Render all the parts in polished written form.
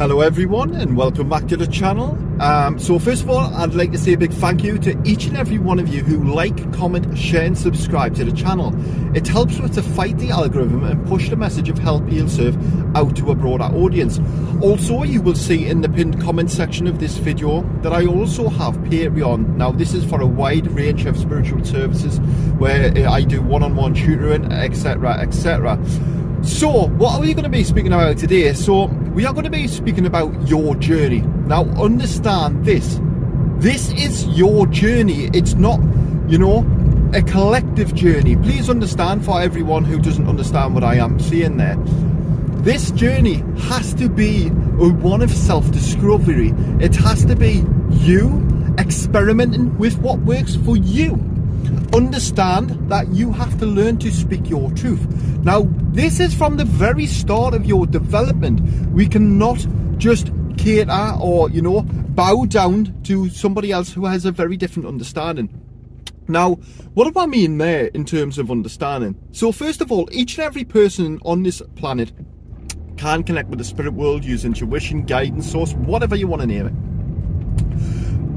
Hello everyone and welcome back to the channel. So first of all, I'd like to say a big thank you to each and every one of you who like, comment, share and subscribe to the channel. It helps us to fight the algorithm and push the message of help heal serve out to a broader audience. Also, you will see in the pinned comment section of this video that I also have Patreon. Now this is for a wide range of spiritual services where I do one-on-one tutoring, etc, etc. So what are we going to be speaking about today? So we are going to be speaking about your journey. Now understand this is your journey. It's not, a collective journey. Please understand, for everyone who doesn't understand what I am saying there, this journey has to be one of self-discovery. It has to be you experimenting with what works for you. Understand that you have to learn to speak your truth. Now, this is from the very start of your development. We cannot just cater or, bow down to somebody else who has a very different understanding. Now, what do I mean there in terms of understanding? So first of all, each and every person on this planet can connect with the spirit world using intuition, guidance, source, whatever you want to name it.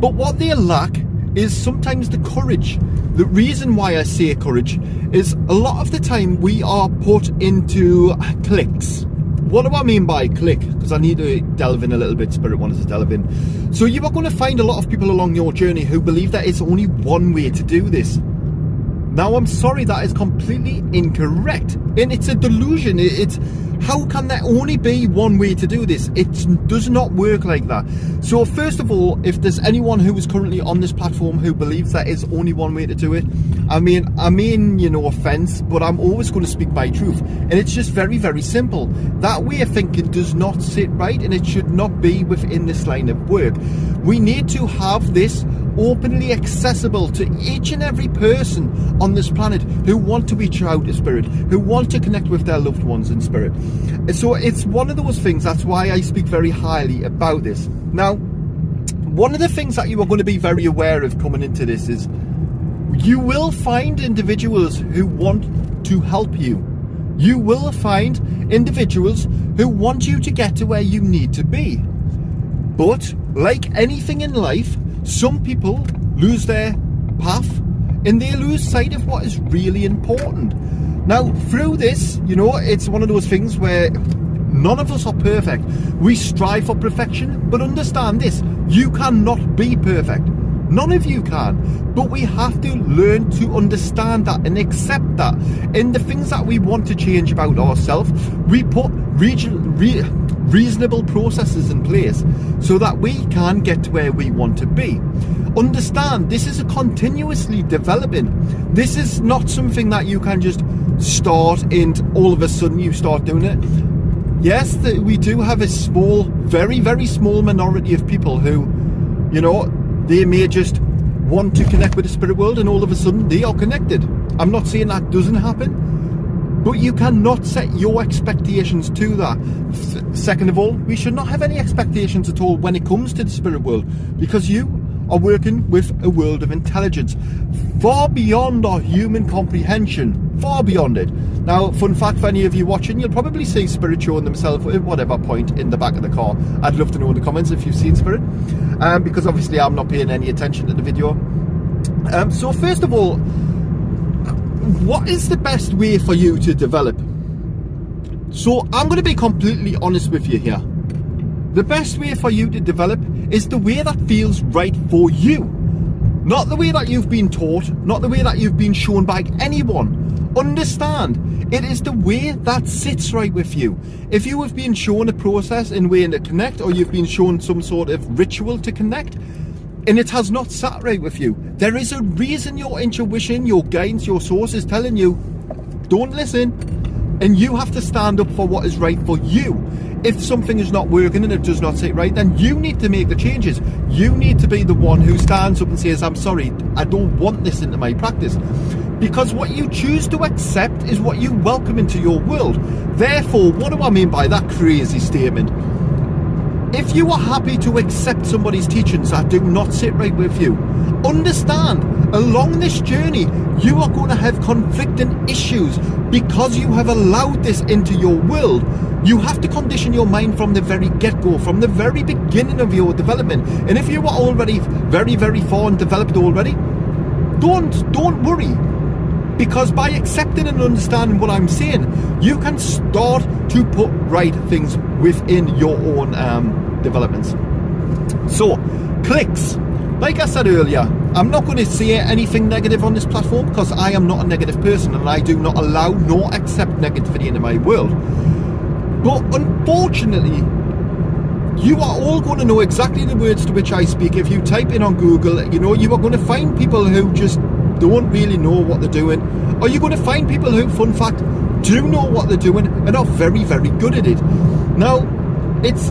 But what they lack is sometimes the courage. The reason why I say courage is a lot of the time we are put into cliques. What do I mean by clique? Because I need to delve in a little bit, spirit wants to delve in. So you are going to find a lot of people along your journey who believe that it's only one way to do this. Now I'm sorry, that is completely incorrect, and it's a delusion. It's how can there only be one way to do this? It does not work like that. So first of all, if there's anyone who is currently on this platform who believes that is only one way to do it, I mean no offense, but I'm always going to speak my truth, and it's just very, very simple. That way of thinking does not sit right, and it should not be within this line of work. We need to have this openly accessible to each and every person on this planet who want to reach out to spirit, who want to connect with their loved ones in spirit. And so it's one of those things, that's why I speak very highly about this. Now, one of the things that you are going to be very aware of coming into this is you will find individuals who want to help you. You will find individuals who want you to get to where you need to be. But like anything in life, some people lose their path and they lose sight of what is really important. Now through this, it's one of those things where none of us are perfect. We strive for perfection, but understand this, you cannot be perfect. None of you can, but we have to learn to understand that and accept that. In the things that we want to change about ourselves, we put reasonable processes in place so that we can get to where we want to be. Understand, this is a continuously developing. This is not something that you can just start and all of a sudden you start doing it. Yes, we do have a small, very, very small minority of people who, they may just want to connect with the spirit world and all of a sudden they are connected. I'm not saying that doesn't happen, but you cannot set your expectations to that. Second of all, we should not have any expectations at all when it comes to the spirit world, because you are working with a world of intelligence far beyond our human comprehension, far beyond it. Now, fun fact for any of you watching, you'll probably see spirit showing themselves at whatever point in the back of the car. I'd love to know in the comments if you've seen spirit, because obviously I'm not paying any attention to the video. So first of all, what is the best way for you to develop? So I'm going to be completely honest with you here. The best way for you to develop is the way that feels right for you. Not the way that you've been taught, not the way that you've been shown by anyone. Understand, it is the way that sits right with you. If you have been shown a process in way to connect, or you've been shown some sort of ritual to connect, and it has not sat right with you, there is a reason your intuition, your guidance, your source is telling you, don't listen. And you have to stand up for what is right for you. If something is not working and it does not sit right, then you need to make the changes. You need to be the one who stands up and says, I'm sorry, I don't want this into my practice. Because what you choose to accept is what you welcome into your world. Therefore, what do I mean by that crazy statement? If you are happy to accept somebody's teachings that do not sit right with you, understand, along this journey, you are going to have conflicting issues because you have allowed this into your world. You have to condition your mind from the very get-go, from the very beginning of your development. And if you are already very, very far and developed already, don't worry. Because by accepting and understanding what I'm saying, you can start to put right things within your own developments. So, clicks. Like I said earlier, I'm not going to say anything negative on this platform because I am not a negative person and I do not allow nor accept negativity into my world. But unfortunately, you are all going to know exactly the words to which I speak. If you type in on Google, you are going to find people who just don't really know what they're doing, or you're going to find people who, fun fact, do know what they're doing and are very, very good at it. Now, it's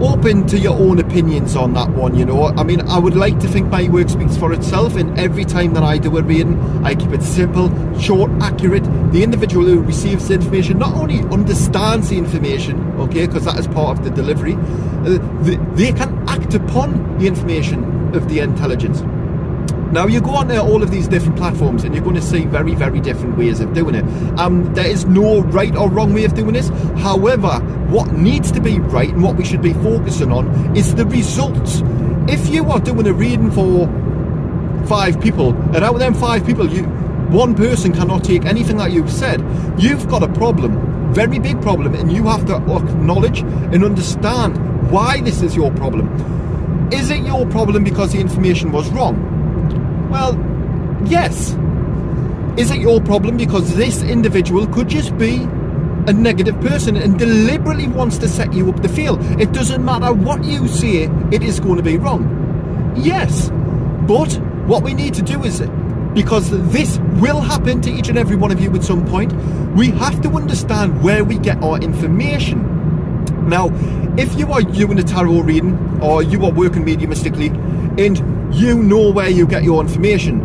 open to your own opinions on that one, I mean, I would like to think my work speaks for itself, and every time that I do a reading, I keep it simple, short, accurate. The individual who receives the information not only understands the information, okay, because that is part of the delivery, they can act upon the information of the intelligence. Now, you go on all of these different platforms and you're going to see very, very different ways of doing it. There is no right or wrong way of doing this. However, what needs to be right and what we should be focusing on is the results. If you are doing a reading for 5 people, and out of them 5 people, one person cannot take anything that you've said, you've got a problem, very big problem, and you have to acknowledge and understand why this is your problem. Is it your problem because the information was wrong? Well, yes. Is it your problem because this individual could just be a negative person and deliberately wants to set you up to fail? It doesn't matter what you say, it is going to be wrong. Yes. But what we need to do is, because this will happen to each and every one of you at some point, we have to understand where we get our information. Now, if you are doing a tarot reading or you are working mediumistically and you know where you get your information,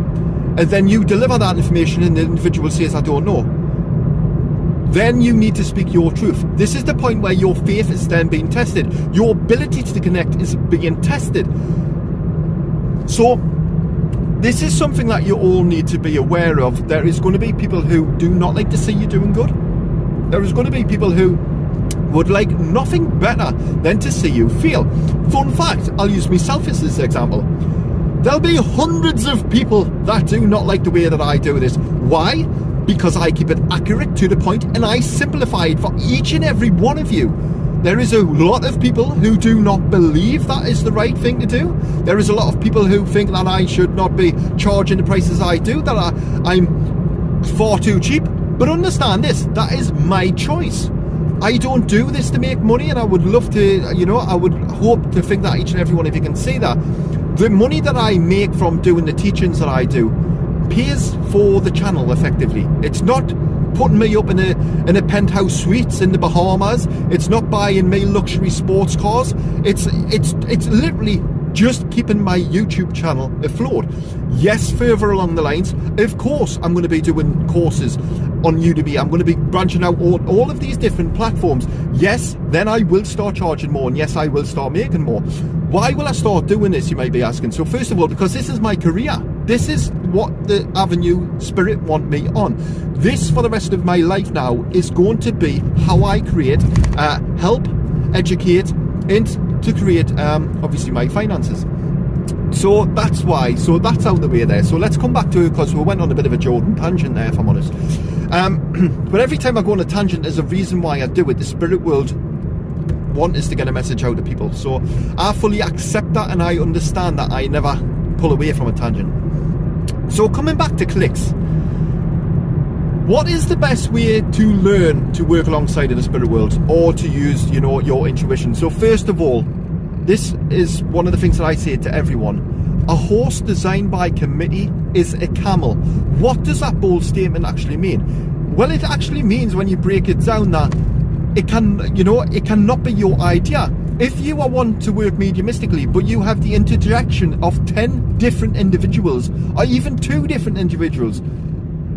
and then you deliver that information and the individual says, I don't know, then you need to speak your truth. This is the point where your faith is then being tested. Your ability to connect is being tested. So, this is something that you all need to be aware of. There is going to be people who do not like to see you doing good. There is going to be people who would like nothing better than to see you fail. Fun fact, I'll use myself as this example. There'll be hundreds of people that do not like the way that I do this. Why? Because I keep it accurate to the point and I simplify it for each and every one of you. There is a lot of people who do not believe that is the right thing to do. There is a lot of people who think that I should not be charging the prices I do, that I'm far too cheap. But understand this, that is my choice. I don't do this to make money, and I would love to, I would hope to think that each and every one of you can see that. The money that I make from doing the teachings that I do pays for the channel effectively. It's not putting me up in a penthouse suites in the Bahamas. It's not buying me luxury sports cars. It's literally just keeping my YouTube channel afloat. Yes, further along the lines, of course, I'm going to be doing courses on Udemy. I'm going to be branching out all of these different platforms. Yes, then I will start charging more, and yes, I will start making more. Why will I start doing this, you may be asking? So first of all, because this is my career. This is what the avenue Spirit want me on. This, for the rest of my life now, is going to be how I create, help, educate, and to create, obviously, my finances. So that's why. So that's out the way there. So let's come back to it, because we went on a bit of a Jordan tangent there, if I'm honest. But every time I go on a tangent, there's a reason why I do it. The spirit world want us to get a message out to people. So I fully accept that, and I understand that. I never pull away from a tangent. So coming back to clicks, what is the best way to learn to work alongside in the spirit world, or to use, your intuition? So first of all, this is one of the things that I say to everyone. A horse designed by committee is a camel. What does that bold statement actually mean? Well, it actually means, when you break it down, that it cannot be your idea. If you are one to work mediumistically, but you have the interjection of 10 different individuals, or even 2 different individuals,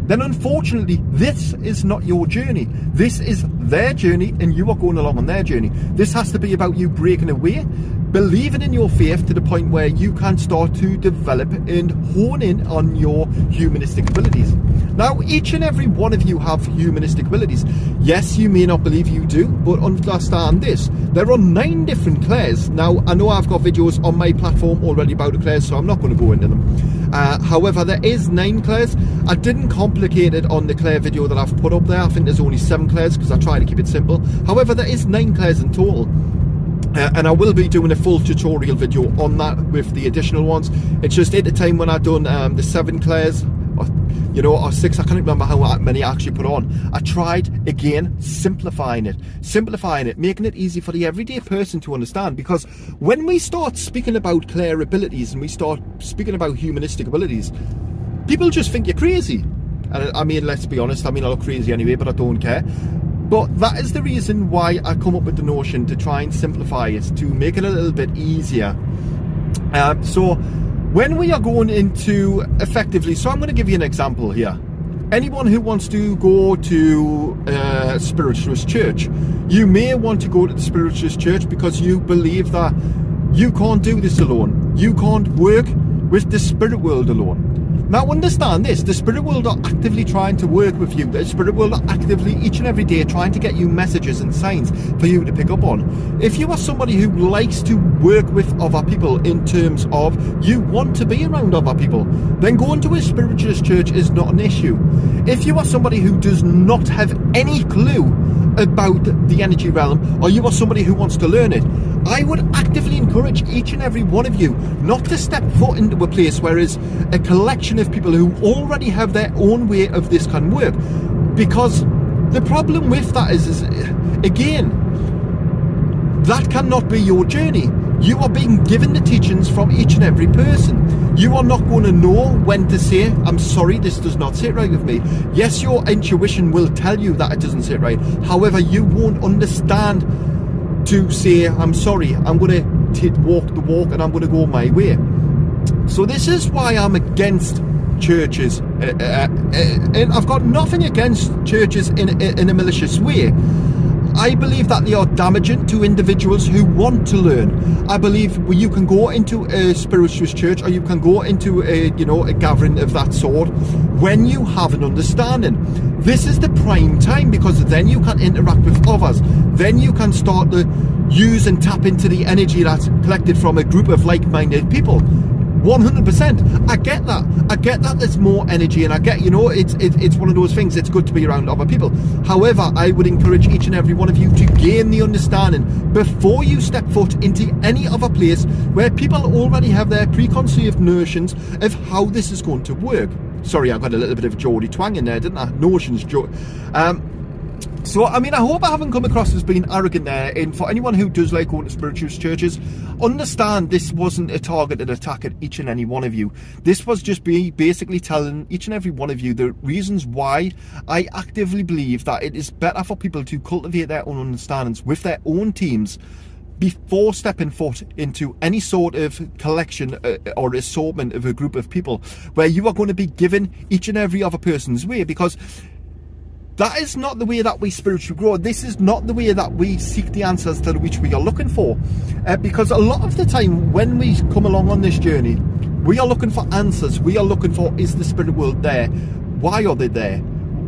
then unfortunately this is not your journey. This is their journey, and you are going along on their journey. This has to be about you breaking away, believing in your faith to the point where you can start to develop and hone in on your humanistic abilities. Now, each and every one of you have humanistic abilities. Yes, you may not believe you do, but understand this. There are 9 different clairs. Now, I know I've got videos on my platform already about the clairs, so I'm not going to go into them. However, there is 9 clairs. I didn't complicate it on the clair video that I've put up there. I think there's only 7 clairs because I try to keep it simple. However, there is 9 clairs in total. And I will be doing a full tutorial video on that with the additional ones. It's just at the time when I've done the 7 clairs, or 6, I can't remember how many I actually put on. I tried again simplifying it, making it easy for the everyday person to understand. Because when we start speaking about clair abilities and we start speaking about humanistic abilities, people just think you're crazy. And I mean, let's be honest, I mean, I look crazy anyway, but I don't care. But that is the reason why I come up with the notion to try and simplify it, to make it a little bit easier. So when we are going into effectively, so I'm going to give you an example here. Anyone who wants to go to a spiritualist church, you may want to go to the spiritualist church because you believe that you can't do this alone. You can't work with the spirit world alone. Now understand this, the spirit world are actively trying to work with you. The spirit world are actively each and every day trying to get you messages and signs for you to pick up on. If you are somebody who likes to work with other people in terms of you want to be around other people, then going to a spiritualist church is not an issue. If you are somebody who does not have any clue about the energy realm, or you are somebody who wants to learn it, I would actively encourage each and every one of you not to step foot into a place where is a collection of people who already have their own way of this can work. Because the problem with that is again, that cannot be your journey. You are being given the teachings from each and every person. You are not going to know when to say, I'm sorry, this does not sit right with me. Yes, your intuition will tell you that it doesn't sit right. However, you won't understand to say, I'm sorry, I'm going to walk the walk and I'm going to go my way. So this is why I'm against churches. And I've got nothing against churches in a malicious way. I believe that they are damaging to individuals who want to learn. I believe you can go into a spiritualist church, or you can go into a gathering of that sort when you have an understanding. This is the prime time, because then you can interact with others. Then you can start to use and tap into the energy that's collected from a group of like-minded people. 100%. I get that there's more energy, and I get, it's one of those things, it's good to be around other people. However, I would encourage each and every one of you to gain the understanding before you step foot into any other place where people already have their preconceived notions of how this is going to work. Sorry, I got a little bit of Geordie twang in there, didn't I? Notions, So, I mean, I hope I haven't come across as being arrogant there. And for anyone who does like going to spiritualist churches, understand this wasn't a targeted attack at each and any one of you. This was just basically telling each and every one of you the reasons why I actively believe that it is better for people to cultivate their own understandings with their own teams before stepping foot into any sort of collection or assortment of a group of people where you are going to be given each and every other person's way, because that is not the way that we spiritually grow. This is not the way that we seek the answers to which we are looking for. Because a lot of the time when we come along on this journey, we are looking for answers. We are looking for, is the spirit world there? Why are they there?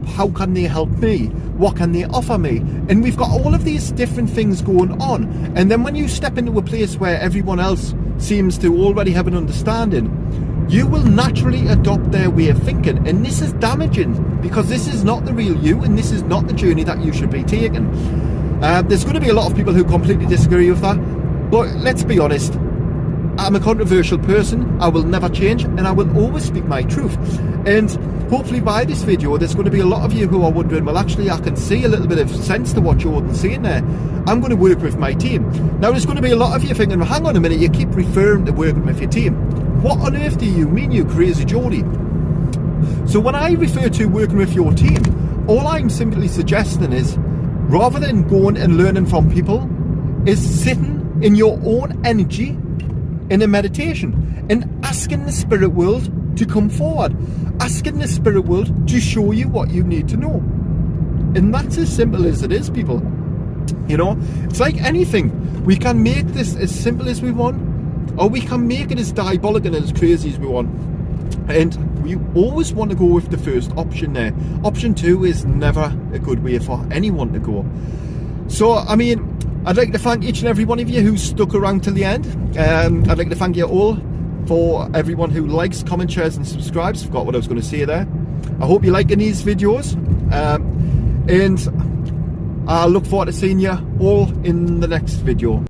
How can they help me? What can they offer me? And we've got all of these different things going on. And then when you step into a place where everyone else seems to already have an understanding, you will naturally adopt their way of thinking, and this is damaging, because this is not the real you, and this is not the journey that you should be taking. There's going to be a lot of people who completely disagree with that, but let's be honest, I'm a controversial person. I will never change, and I will always speak my truth. And hopefully by this video there's going to be a lot of you who are wondering, well, actually I can see a little bit of sense to what Jordan's saying there. I'm going to work with my team. Now there's going to be a lot of you thinking, well, hang on a minute, you keep referring to working with your team. What on earth do you mean, you crazy Geordie? So when I refer to working with your team, all I'm simply suggesting is, rather than going and learning from people, is sitting in your own energy in a meditation and asking the spirit world to come forward, asking the spirit world to show you what you need to know. And that's as simple as it is, people. You know, it's like anything. We can make this as simple as we want, or we can make it as diabolical and as crazy as we want. And we always want to go with the first option there. Option 2 is never a good way for anyone to go. So, I mean, I'd like to thank each and every one of you who stuck around till the end. I'd like to thank you all for everyone who likes, comments, shares and subscribes. Forgot what I was going to say there. I hope you're liking these videos. And I look forward to seeing you all in the next video.